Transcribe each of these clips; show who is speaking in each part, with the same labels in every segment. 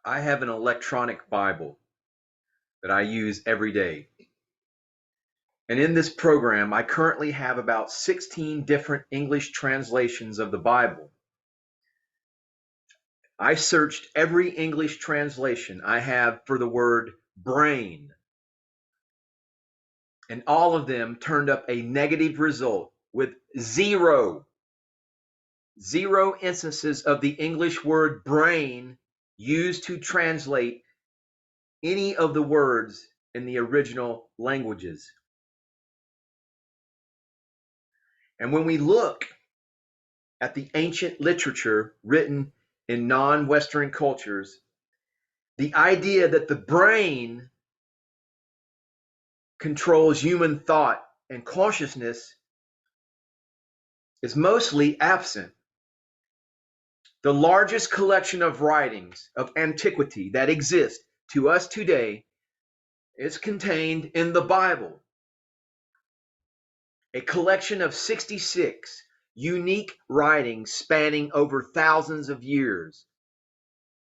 Speaker 1: I have an electronic Bible that I use every day. And in this program, I currently have about 16 different English translations of the Bible. I searched every English translation I have for the word brain, and all of them turned up a negative result with zero instances of the English word brain used to translate any of the words in the original languages. And when we look at the ancient literature written in non-Western cultures, the idea that the brain controls human thought and consciousness is mostly absent. The largest collection of writings of antiquity that exist to us today is contained in the Bible, a collection of 66 unique writings spanning over thousands of years.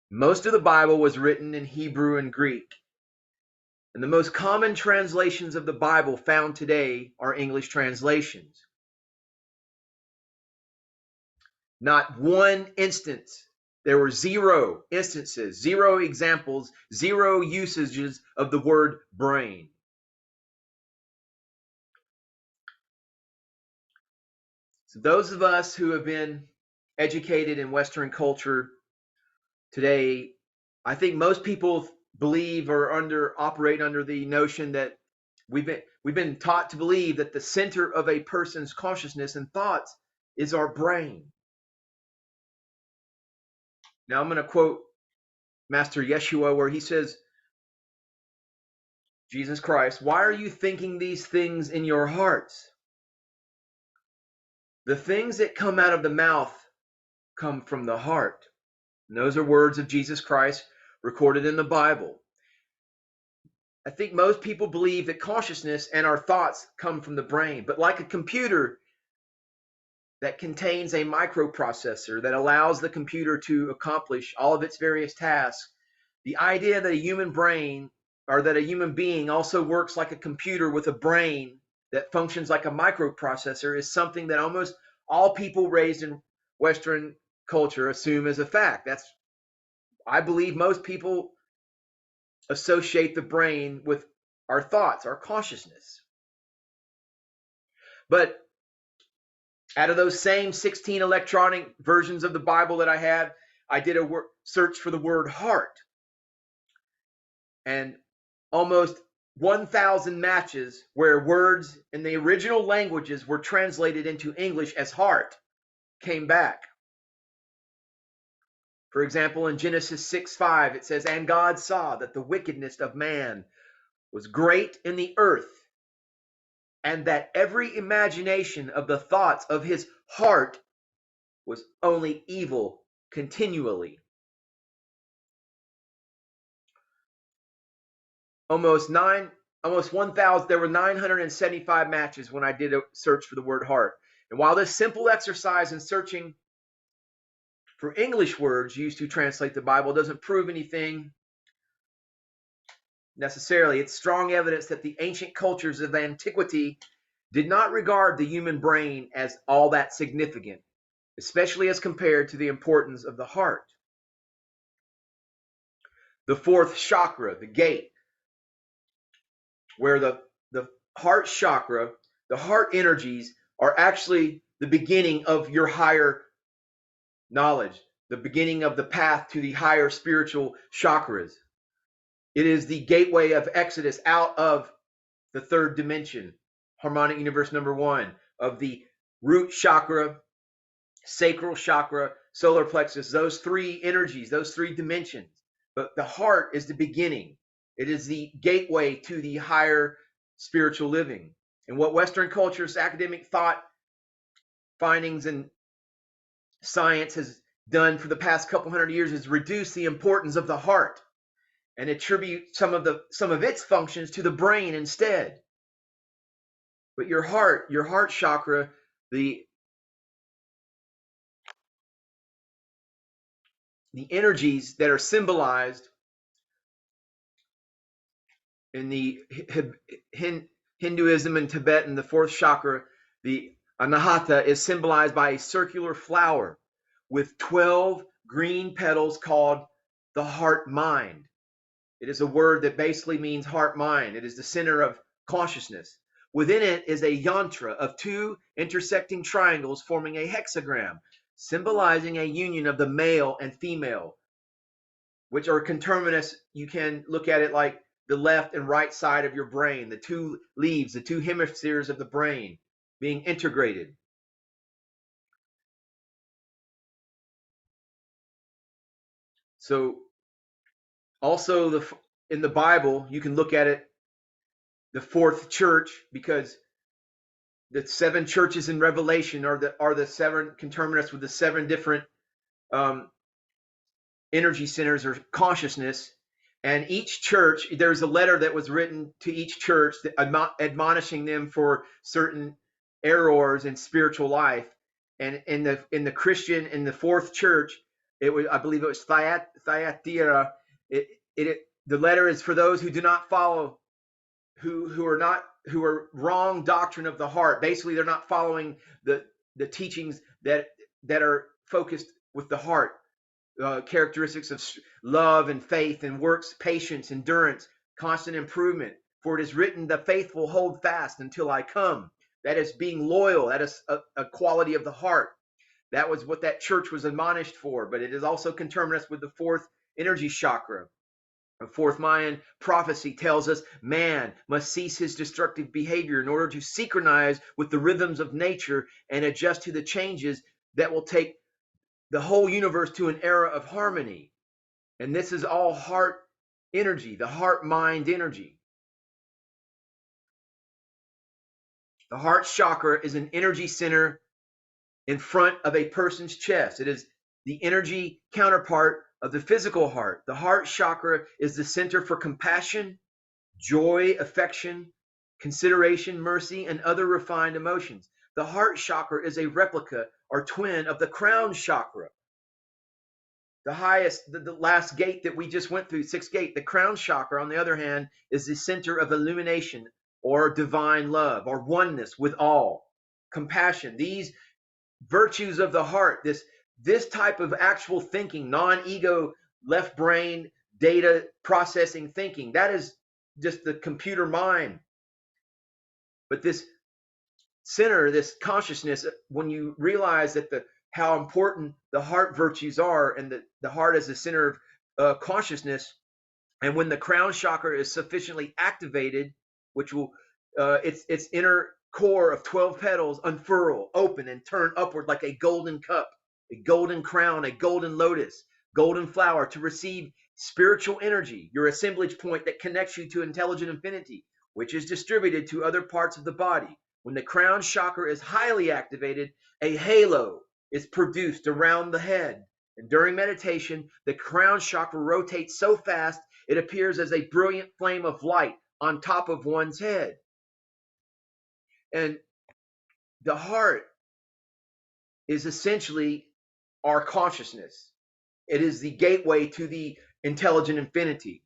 Speaker 1: Most of the Bible was written in Hebrew and Greek, and the most common translations of the Bible found today are English translations. Not one instance, there were zero instances, zero examples, zero usages of the word brain. So those of us who have been educated in Western culture today, I think most people believe or operate under the notion that we've been taught to believe that the center of a person's consciousness and thoughts is our brain. Now I'm going to quote Master Yeshua where he says, Jesus Christ, why are you thinking these things in your hearts? The things that come out of the mouth come from the heart. And those are words of Jesus Christ recorded in the Bible. I think most people believe that consciousness and our thoughts come from the brain, but like a computer that contains a microprocessor that allows the computer to accomplish all of its various tasks, the idea that a human brain or that a human being also works like a computer with a brain that functions like a microprocessor is something that almost all people raised in Western culture assume as a fact. I believe most people associate the brain with our thoughts, our consciousness. But out of those same 16 electronic versions of the Bible that I have, I did a search for the word heart. And almost 1,000 matches where words in the original languages were translated into English as heart came back. For example, in Genesis 6:5, it says, and God saw that the wickedness of man was great in the earth, and that every imagination of the thoughts of his heart was only evil continually. Almost 1,000, there were 975 matches when I did a search for the word heart. And while this simple exercise in searching for English words used to translate the Bible doesn't prove anything necessarily, it's strong evidence that the ancient cultures of antiquity did not regard the human brain as all that significant, especially as compared to the importance of the heart. The fourth chakra, the gate, where the heart chakra, the heart energies are actually the beginning of your higher knowledge, the beginning of the path to the higher spiritual chakras. It is the gateway of exodus out of the third dimension, harmonic universe number 1, of the root chakra, sacral chakra, solar plexus, those three energies, those three dimensions. But the heart is the beginning. It is the gateway to the higher spiritual living. And what Western culture's academic thought findings and science has done for the past couple hundred years is reduce the importance of the heart and attribute some of its functions to the brain instead. But your heart chakra, the the energies that are symbolized in the Hinduism and Tibetan, the fourth chakra, the anahata, is symbolized by a circular flower with 12 green petals called the heart mind. It is a word that basically means heart mind. It is the center of consciousness. Within it is a yantra of two intersecting triangles forming a hexagram, symbolizing a union of the male and female, which are conterminous. You can look at it like the left and right side of your brain, the two leaves, the two hemispheres of the brain being integrated. So also in the Bible, you can look at it, the fourth church, because the seven churches in Revelation are the seven conterminous with the seven different um, energy centers or consciousness. And each church, there's a letter that was written to each church admonishing them for certain errors in spiritual life. And in the Christian, in the fourth church, it was, I believe it was Thyatira. The letter is for those who do not follow, who are wrong doctrine of the heart. Basically, they're not following the teachings that are focused with the heart. Characteristics of love and faith and works, patience, endurance, constant improvement. For it is written, the faithful hold fast until I come. That is being loyal. That is a quality of the heart. That was what that church was admonished for. But it is also conterminous with the fourth energy chakra. The fourth Mayan prophecy tells us man must cease his destructive behavior in order to synchronize with the rhythms of nature and adjust to the changes that will take the whole universe to an era of harmony. And this is all heart energy, the heart mind energy. The heart chakra is an energy center in front of a person's chest. It is the energy counterpart of the physical heart. The heart chakra is the center for compassion, joy, affection, consideration, mercy, and other refined emotions. The heart chakra is a replica or twin of the crown chakra. The highest, the last gate that we just went through, sixth gate, the crown chakra, on the other hand, is the center of illumination or divine love or oneness with all. Compassion, these virtues of the heart, this type of actual thinking, non-ego, left brain, data processing thinking, that is just the computer mind. But this center, this consciousness, when you realize that how important the heart virtues are, and the heart is the center of consciousness, and when the crown chakra is sufficiently activated, which will its inner core of 12 petals unfurl, open, and turn upward like a golden cup, a golden crown, a golden lotus, golden flower, to receive spiritual energy, your assemblage point that connects you to intelligent infinity, which is distributed to other parts of the body. When the crown chakra is highly activated, a halo is produced around the head. And during meditation, the crown chakra rotates so fast it appears as a brilliant flame of light on top of one's head. And the heart is essentially our consciousness. It is the gateway to the intelligent infinity.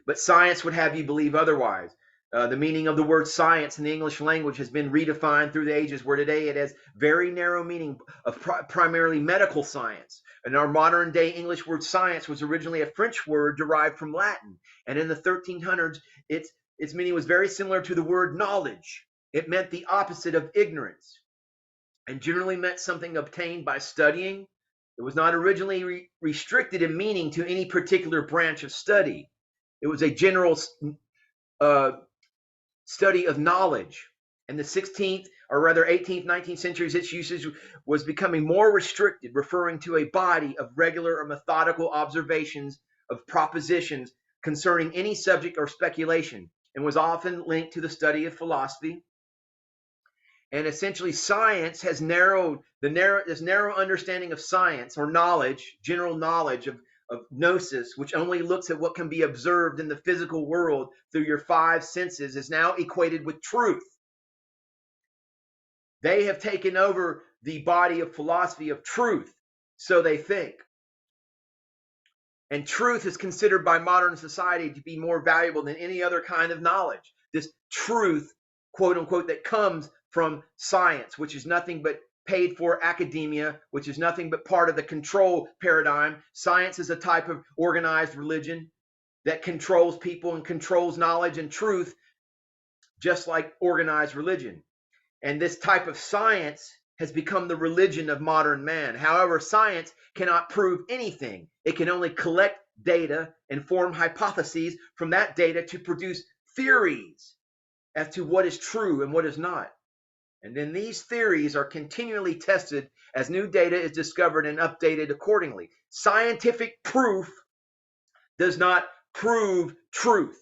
Speaker 1: But science would have you believe otherwise. The meaning of the word science in the English language has been redefined through the ages, where today it has very narrow meaning of primarily medical science. And our modern day English word science was originally a French word derived from Latin. And in the 1300s, its meaning was very similar to the word knowledge. It meant the opposite of ignorance and generally meant something obtained by studying. It was not originally restricted in meaning to any particular branch of study. It was a general study of knowledge. In the 16th, or rather 18th, 19th centuries, its usage was becoming more restricted, referring to a body of regular or methodical observations of propositions concerning any subject or speculation, and was often linked to the study of philosophy. And essentially, science has narrowed this narrow understanding of science or knowledge, general knowledge of gnosis, which only looks at what can be observed in the physical world through your five senses, is now equated with truth. They have taken over the body of philosophy of truth, so they think. And truth is considered by modern society to be more valuable than any other kind of knowledge. This truth, quote unquote, that comes from science, which is nothing but paid for academia, which is nothing but part of the control paradigm. Science is a type of organized religion that controls people and controls knowledge and truth, just like organized religion. And this type of science has become the religion of modern man. However, science cannot prove anything. It can only collect data and form hypotheses from that data to produce theories as to what is true and what is not. And then these theories are continually tested as new data is discovered and updated accordingly. Scientific proof does not prove truth.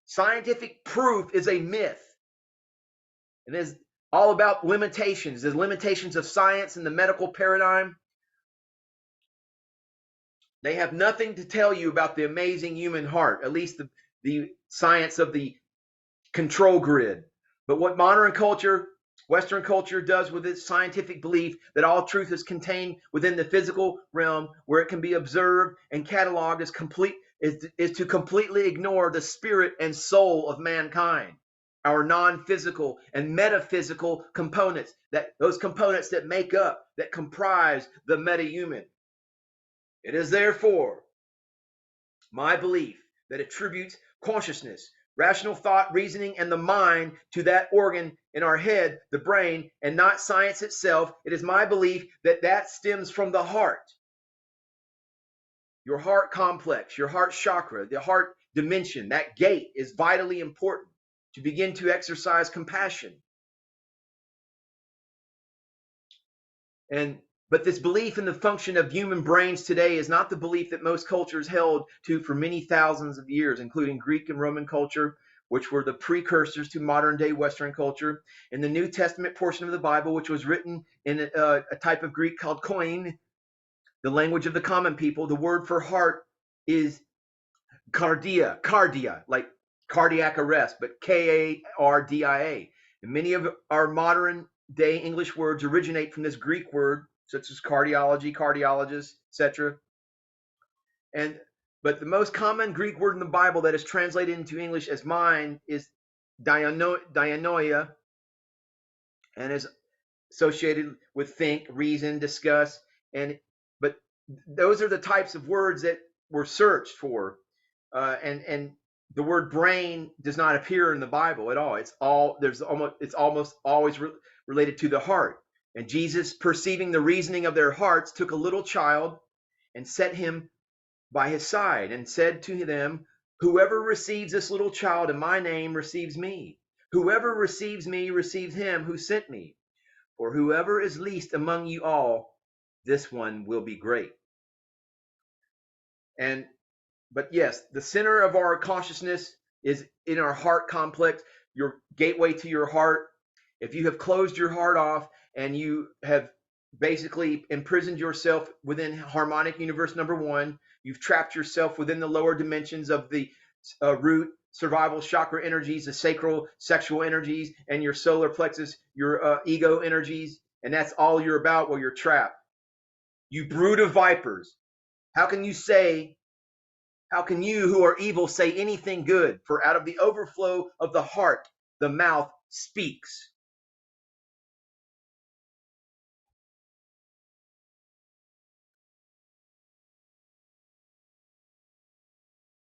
Speaker 1: Scientific proof is a myth. It is all about limitations. The limitations of science and the medical paradigm. They have nothing to tell you about the amazing human heart, at least the science of the control grid. But what modern culture, Western culture, does with its scientific belief that all truth is contained within the physical realm, where it can be observed and cataloged, is to completely ignore the spirit and soul of mankind. Our non-physical and metaphysical components, those components that make up, that comprise the meta-human. It is therefore my belief that attributes consciousness, rational thought, reasoning, and the mind to that organ in our head, the brain, and not science itself. It is my belief that that stems from the heart. Your heart complex, your heart chakra, the heart dimension, that gate is vitally important to begin to exercise compassion. But this belief in the function of human brains today is not the belief that most cultures held to for many thousands of years, including Greek and Roman culture, which were the precursors to modern day Western culture. In the New Testament portion of the Bible, which was written in a type of Greek called koine, the language of the common people, the word for heart is cardia, like cardiac arrest, but Kardia. And many of our modern day English words originate from this Greek word, such as cardiology, cardiologist, etc. But the most common Greek word in the Bible that is translated into English as mind is dianoia, and is associated with think, reason, discuss, but those are the types of words that were searched for, and the word brain does not appear in the Bible at all. It's almost always related to the heart. And Jesus, perceiving the reasoning of their hearts, took a little child and set him by his side and said to them, "Whoever receives this little child in my name receives me. Whoever receives me receives him who sent me. For whoever is least among you all, this one will be great." But yes, the center of our consciousness is in our heart complex, your gateway to your heart. If you have closed your heart off and you have basically imprisoned yourself within harmonic universe number one, you've trapped yourself within the lower dimensions of the root survival chakra energies, the sacral sexual energies, and your solar plexus, your ego energies, and that's all you're about. Well, you're trapped. You brood of vipers. How can you who are evil say anything good? For out of the overflow of the heart, the mouth speaks.